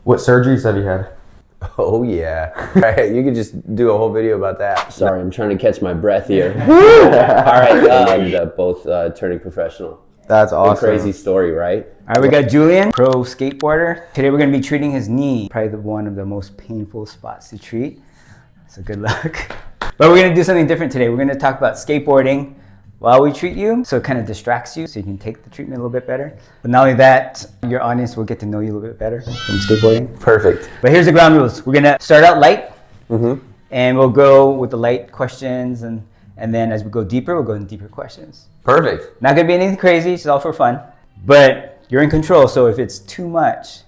What surgeries have you had? Oh yeah. Right, you could just do a whole video about that. Sorry, I'm trying to catch my breath here. All right, ended up both turning professional. That's awesome. A crazy story, right? All right, we got Julian, pro skateboarder. Today we're gonna be treating his knee, probably one of the most painful spots to treat. So good luck. But we're gonna do something different today. We're gonna talk about skateboarding while we treat you, so it kind of distracts you, so you can take the treatment a little bit better. But not only that, your audience will get to know you a little bit better from skateboarding. Perfect. But here's the ground rules. We're gonna start out light, and we'll go with the light questions, and then as we go deeper, we'll go into deeper questions. Perfect. Not gonna be anything crazy, it's all for fun. But you're in control, so if it's too much,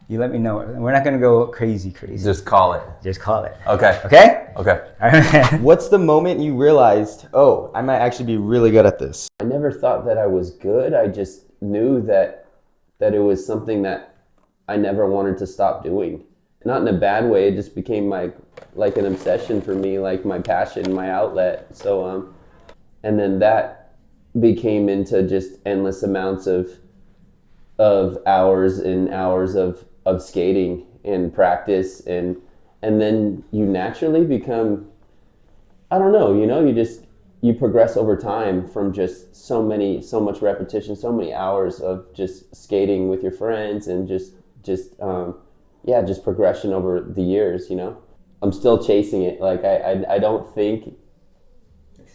you let me know. We're not gonna go crazy. Just call it. Just call it. Okay. Okay? Okay. All right. What's the moment you realized, oh, I might actually be really good at this? I never thought that I was good. I just knew that it was something that I never wanted to stop doing. Not in a bad way. It just became like an obsession for me, like my passion, my outlet. So, and then that became into just endless amounts of hours and hours of skating and practice, and then you naturally become, I don't know, you progress over time from just so much repetition, so many hours of just skating with your friends, and just progression over the years. I'm still chasing it. Like I don't think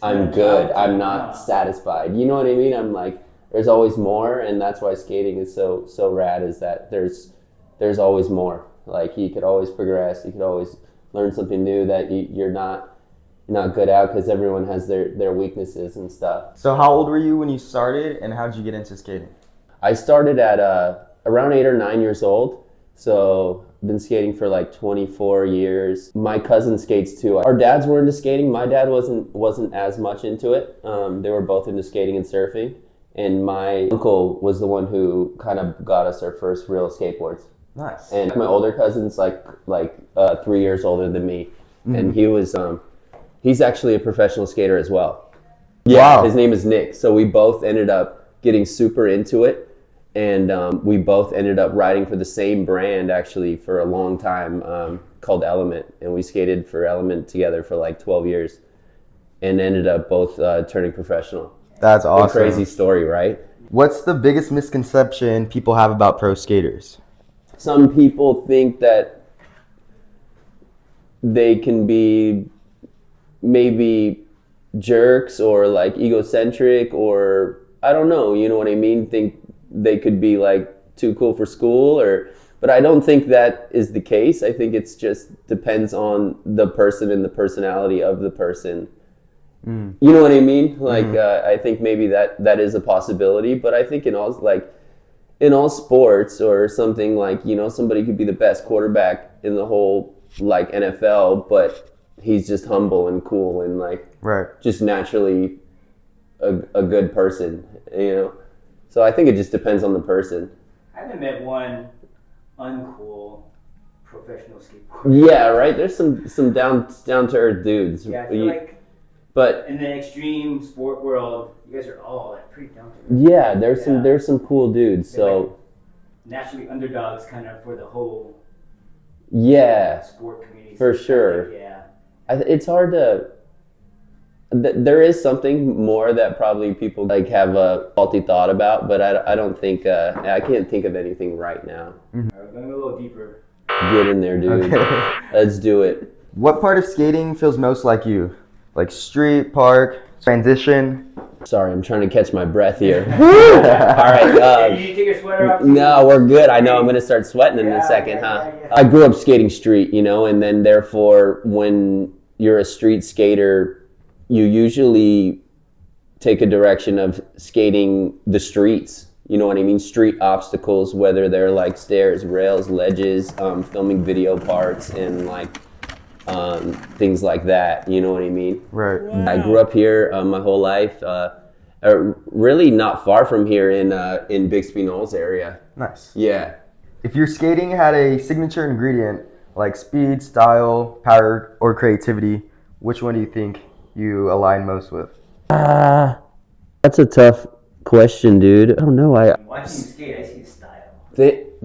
I'm good. I'm not satisfied. You know what I mean? I'm like, there's always more, and that's why skating is so rad, is that there's always more. Like, you could always progress, you could always learn something new that you're not good at, because everyone has their weaknesses and stuff. So how old were you when you started, and how did you get into skating? I started at around 8 or 9 years old, so I've been skating for like 24 years. My cousin skates too. Our dads were into skating. My dad wasn't as much into it. They were both into skating and surfing. And my uncle was the one who kind of got us our first real skateboards. Nice. And my older cousin's like 3 years older than me, and he's actually a professional skater as well. Yeah, wow. His name is Nick. So we both ended up getting super into it, and we both ended up riding for the same brand actually for a long time, called Element, and we skated for Element together for like 12 years, and ended up both turning professional. That's awesome. A crazy story, right? What's the biggest misconception people have about pro skaters? Some people think that they can be maybe jerks or like egocentric, or I don't know, you know what I mean? Think they could be like too cool for school, but I don't think that is the case. I think it's just depends on the person and the personality of the person. You know what I mean? Like, I think maybe that is a possibility, but I think in all sports or something, like, somebody could be the best quarterback in the whole like NFL, but he's just humble and cool and like just naturally a good person, So I think it just depends on the person. I haven't met one uncool professional skateboarder. Yeah, right. There's some down to earth dudes. Yeah, I feel like. But in the extreme sport world, you guys are all like pretty down to earth. Yeah, there's some cool dudes. They're so like naturally underdogs, kind of, for the whole sport community. For sure. Like, it's hard to. There is something more that probably people like have a faulty thought about, but I don't think I can't think of anything right now. All right, we're going a little deeper. Get in there, dude. Okay. Let's do it. What part of skating feels most like you? Like street, park, transition? Sorry, I'm trying to catch my breath here. All right. Did you take your sweater off? No, we're good. I know I'm going to start sweating in a second, huh? Yeah. I grew up skating street, and then therefore when you're a street skater, you usually take a direction of skating the streets. You know what I mean? Street obstacles, whether they're like stairs, rails, ledges, filming video parts, and like things like that. You know what I mean? Right. Wow. I grew up here my whole life. Really not far from here in Bixby Knolls area. Nice. Yeah. If your skating had a signature ingredient like speed, style, power, or creativity, which one do you think you align most with? That's a tough question, dude. I don't know. Watching you skate, I see style.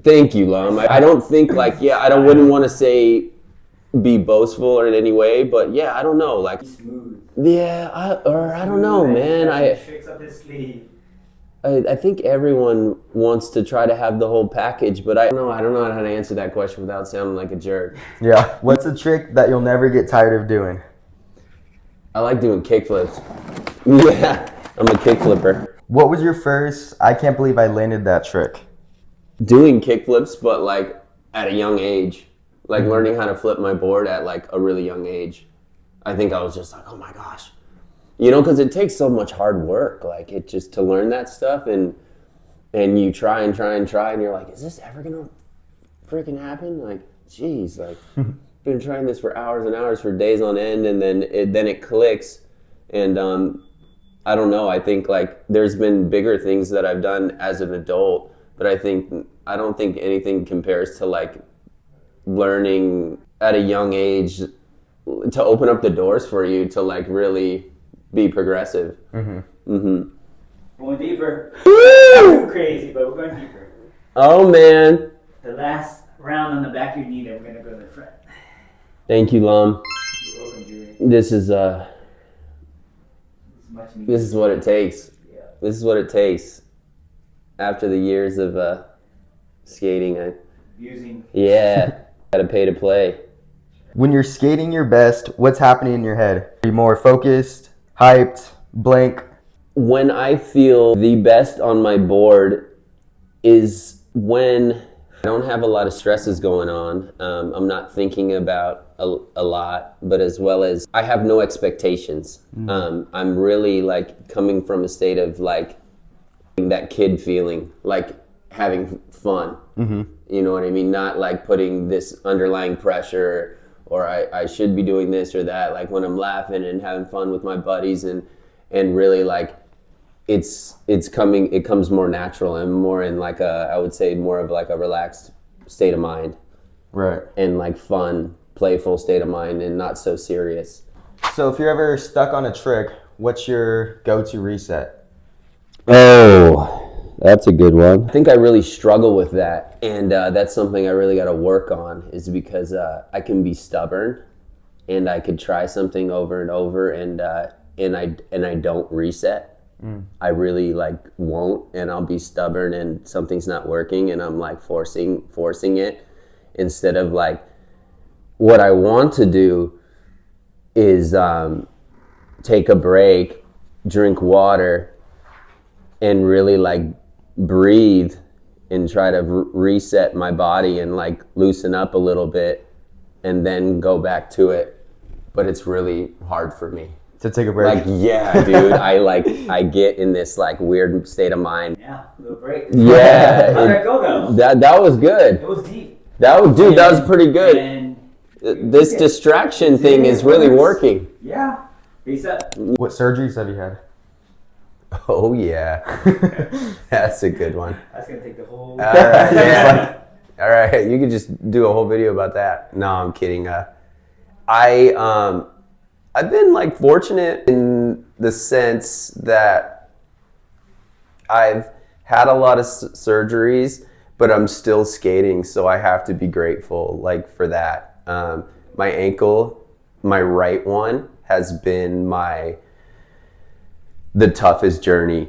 Thank you, Lum. I don't think like, yeah, I wouldn't want to say be boastful or in any way, but yeah, I don't know, like, Smooth. yeah, I don't know, man. Tricks up his sleeve. I think everyone wants to try to have the whole package, but I don't know how to answer that question without sounding like a jerk. Yeah. What's a trick that you'll never get tired of doing? I like doing kickflips. Yeah, I'm a kickflipper. What was your first, I can't believe I landed that trick? Doing kickflips, but like at a young age. Like learning how to flip my board at like a really young age. I think I was just like, oh my gosh. You know, because it takes so much hard work. Like it just to learn that stuff and you try and you're like, is this ever gonna freaking happen? Like, geez, like been trying this for hours and hours for days on end, and then it clicks. And I don't know, I think like there's been bigger things that I've done as an adult, but I don't think anything compares to like learning at a young age to open up the doors for you to like really be progressive. Going deeper. Too crazy, but we're going deeper. Oh man. The last round on the back of your knee, then we're gonna go to the front. Thank you, Lum. You're welcome, Julian. This is Much needed. this is what it takes. Yeah. This is what it takes. After the years of skating, Using. gotta pay to play. When you're skating your best, what's happening in your head? Are you more focused, hyped, blank? When I feel the best on my board is when I don't have a lot of stresses going on. I'm not thinking about a lot, but as well as I have no expectations. I'm really like coming from a state of like that kid feeling, like having fun. You know what I mean? Not like putting this underlying pressure or I should be doing this or that. Like when I'm laughing and having fun with my buddies and really like it comes more natural and more in like I would say more of like a relaxed state of mind. Right. And like fun, playful state of mind and not so serious. So if you're ever stuck on a trick, what's your go-to reset? Oh, that's a good one. I think I really struggle with that, and that's something I really got to work on. Is because I can be stubborn, and I could try something over and over, and I don't reset. I really like won't, and I'll be stubborn, and something's not working, and I'm like forcing it instead of like what I want to do is take a break, drink water, and really like breathe and try to reset my body and like loosen up a little bit and then go back to it. But it's really hard for me. To take a break? Like, yeah, dude, I get in this like weird state of mind. Yeah, a little break. Yeah. How'd that go though? That was good. It was deep. That was pretty good. And This distraction thing is really working. yeah. Reset. What surgeries have you had? Oh yeah, that's a good one. That's gonna take the whole. All right, yeah. All right, you could just do a whole video about that. No, I'm kidding. I've been like fortunate in the sense that I've had a lot of surgeries, but I'm still skating, so I have to be grateful like for that. My ankle, my right one, has been the toughest journey,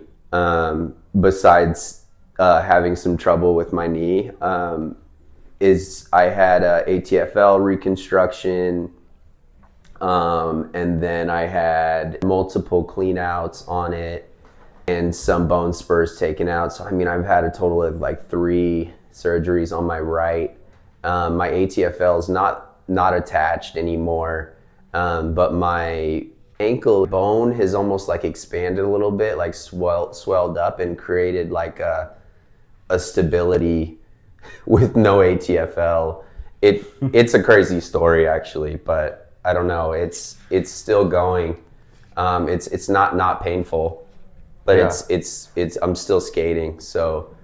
besides having some trouble with my knee. Is I had a ATFL reconstruction, and then I had multiple clean outs on it and some bone spurs taken out. So I mean, I've had a total of like 3 surgeries on my right. My ATFL is not attached anymore, but my ankle bone has almost like expanded a little bit, like swelled up and created like a stability with no ATFL. It's a crazy story actually, but I don't know. It's still going. It's not painful, but Yeah. it's I'm still skating, so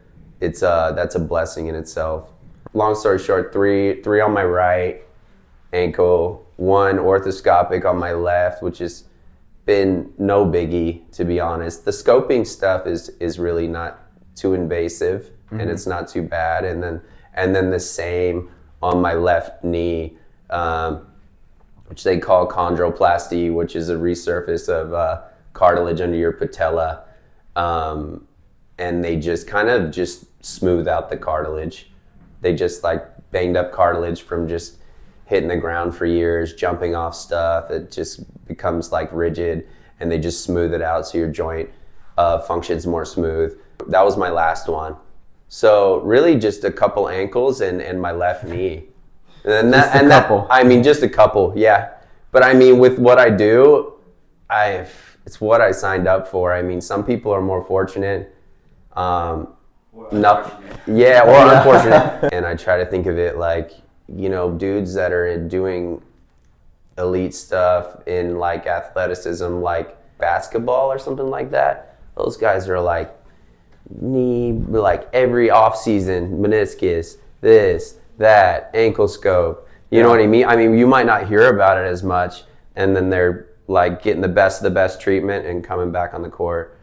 it's that's a blessing in itself. Long story short, three on my right ankle, 1 orthoscopic on my left, which has been no biggie, to be honest. The scoping stuff is really not too invasive, and it's not too bad. And then and then the same on my left knee, which they call chondroplasty, which is a resurface of cartilage under your patella, and they just kind of just smooth out the cartilage. They just like banged up cartilage from just hitting the ground for years, jumping off stuff. It just becomes like rigid, and they just smooth it out so your joint functions more smooth. That was my last one. So really just a couple ankles and my left knee. And I mean, just a couple, yeah. But I mean, with what I do, it's what I signed up for. I mean, some people are more fortunate. Unfortunate. And I try to think of it like, you know, dudes that are doing elite stuff in like athleticism, like basketball or something like that. Those guys are like like every off season, meniscus, this, that, ankle scope. You know what I mean? I mean, you might not hear about it as much, and then they're like getting the best of the best treatment and coming back on the court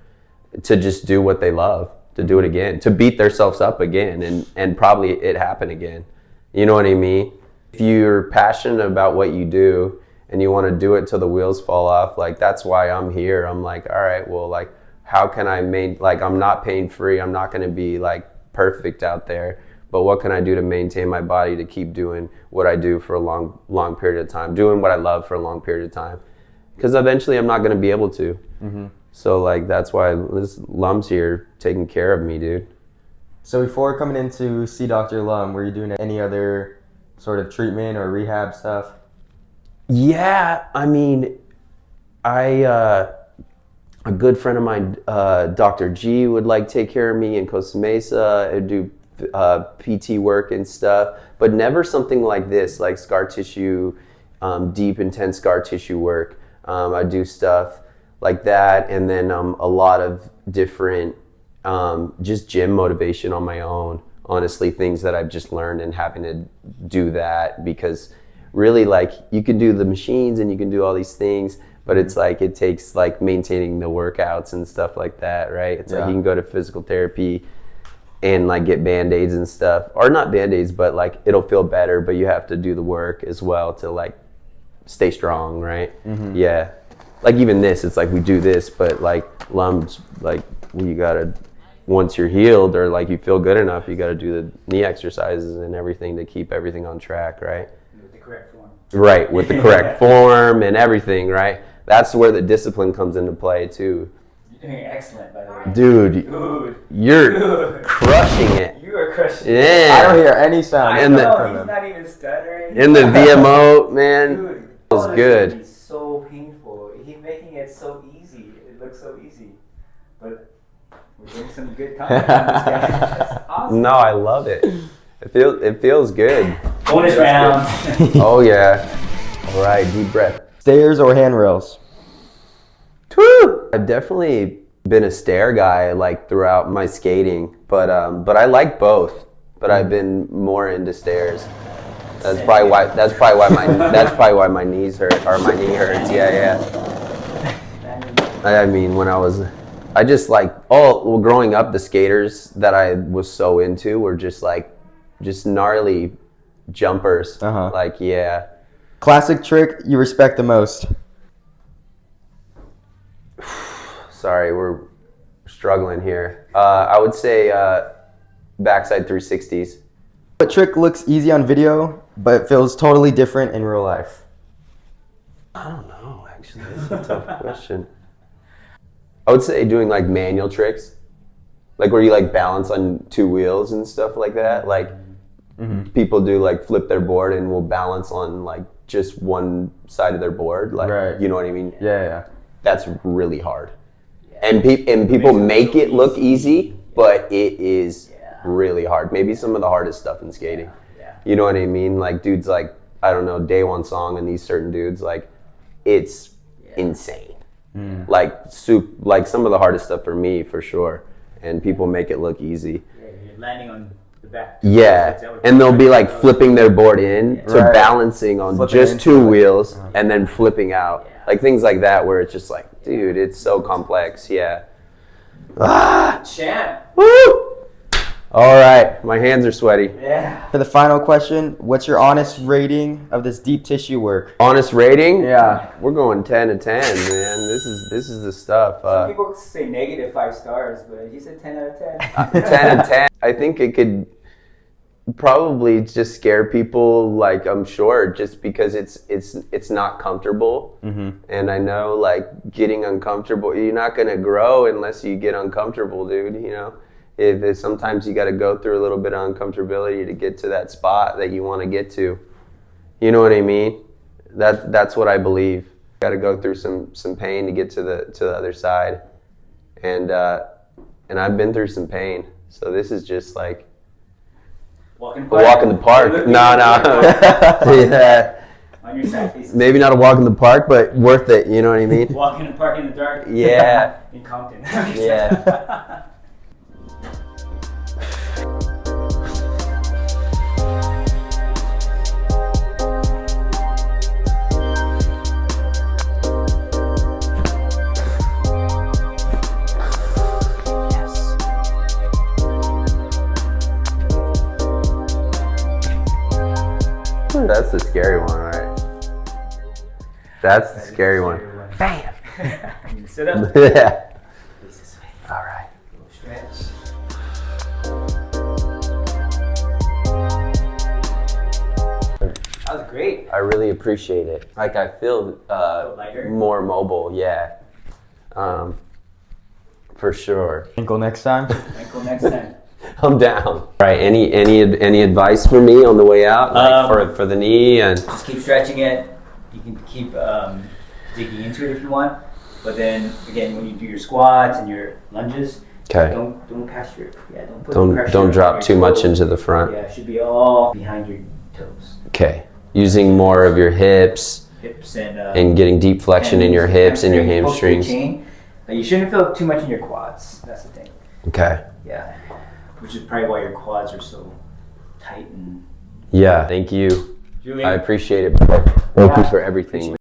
to just do what they love, to do it again, to beat themselves up again, and probably it happen again. You know what I mean? If you're passionate about what you do and you want to do it till the wheels fall off, like that's why I'm here. I'm like, all right, well, like how can I like I'm not pain free. I'm not going to be like perfect out there, but what can I do to maintain my body to keep doing what I do for a long period of time, doing what I love for a long period of time? Because eventually I'm not going to be able to. Mm-hmm. So like that's why this Lum's here taking care of me, dude. So before coming in to see Dr. Lum, were you doing any other sort of treatment or rehab stuff? Yeah, I mean, a good friend of mine, Dr. G, would like take care of me in Costa Mesa. I'd do PT work and stuff, but never something like this, like scar tissue, deep, intense scar tissue work. I do stuff like that, and then a lot of different just gym motivation on my own. Honestly, things that I've just learned and having to do that, because really, like, you can do the machines and you can do all these things, but it's like it takes like maintaining the workouts and stuff like that, right? It's like you can go to physical therapy and like get band-aids and stuff, or not band-aids, but like it'll feel better, but you have to do the work as well to like stay strong, right? Mm-hmm. Yeah, like even this, it's like we do this, but like Lum's like, well, you gotta, once you're healed or like you feel good enough, you gotta do the knee exercises and everything to keep everything on track, right? With the correct form. Right, with the correct form and everything, right? That's where the discipline comes into play too. You're doing excellent, by the way. Dude, you're crushing it. You are crushing it. it. I don't hear any sound. He's not even stuttering. In the VMO, man, Dude, it was good. It's so painful. He's making it so easy. It looks so easy. But we're doing some good content on this guy. That's awesome. No, I love it. It feels good. Bonus round. Oh yeah. All right, deep breath. Stairs or handrails? Woo! I've definitely been a stair guy like throughout my skating, but I like both. But I've been more into stairs. That's probably why my knees hurt, or my knee hurts. Yeah. I mean, when I just like, growing up, the skaters that I was so into were just gnarly jumpers. Uh-huh. Like, yeah. Classic trick you respect the most? Sorry, we're struggling here. I would say backside 360s. What trick looks easy on video, but feels totally different in real life? I don't know, actually. That's a tough question. I would say doing like manual tricks, like where you like balance on two wheels and stuff like that. Like people do like flip their board and will balance on like just one side of their board. Like, right. You know what I mean? Yeah. That's really hard. And people make it look easy, but it is really hard. Maybe some of the hardest stuff in skating. You know what I mean? Like dudes like, I don't know, Day One Song and these certain dudes, like it's insane. Like some of the hardest stuff for me, for sure. And people make it look easy. Yeah, you're landing on the back. Yeah, and they'll be like flipping their board in to balancing on flipping just two wheels and then flipping out. Like things like that where it's just like, dude, it's so complex. Yeah. Champ. Woo! All right, my hands are sweaty. Yeah. For the final question, what's your honest rating of this deep tissue work? Honest rating? Yeah. We're going 10 to 10, man. This is the stuff. Some people say negative 5 stars, but you said 10 out of 10. 10 to 10. I think it could probably just scare people, like, I'm sure, just because it's not comfortable. And I know, like, getting uncomfortable, you're not gonna grow unless you get uncomfortable, dude. You know, if sometimes you got to go through a little bit of uncomfortability to get to that spot that you want to get to. You know what I mean? That's what I believe. Got to go through some pain to get to the other side, and I've been through some pain, so this is just like a walk in the park. No. Yeah. On your side faces. Maybe not a walk in the park, but worth it. You know what I mean? Walk in the park in the dark. Yeah. In Compton. Yeah. That's the scary one, right? That's the scary one. Bam! Sit up. Yeah. All right. Stretch. That was great. I really appreciate it. Like, I feel lighter? more mobile, yeah. For sure. Ankle next time. Ankle next time. I'm down. All right, any advice for me on the way out, like for the knee? And Just keep stretching it. You can keep digging into it if you want. But then again, when you do your squats and your lunges, okay, don't pass your don't put the pressure don't on drop your too much toes. into the front. Yeah, it should be all behind your toes. Okay, using more of your hips Hips and getting deep flexion in your hips and your hamstrings. You shouldn't feel too much in your quads. That's the thing. Okay. Yeah, which is probably why your quads are so tight and. Yeah. Thank you. Julian. I appreciate it, brother. Thank you for everything.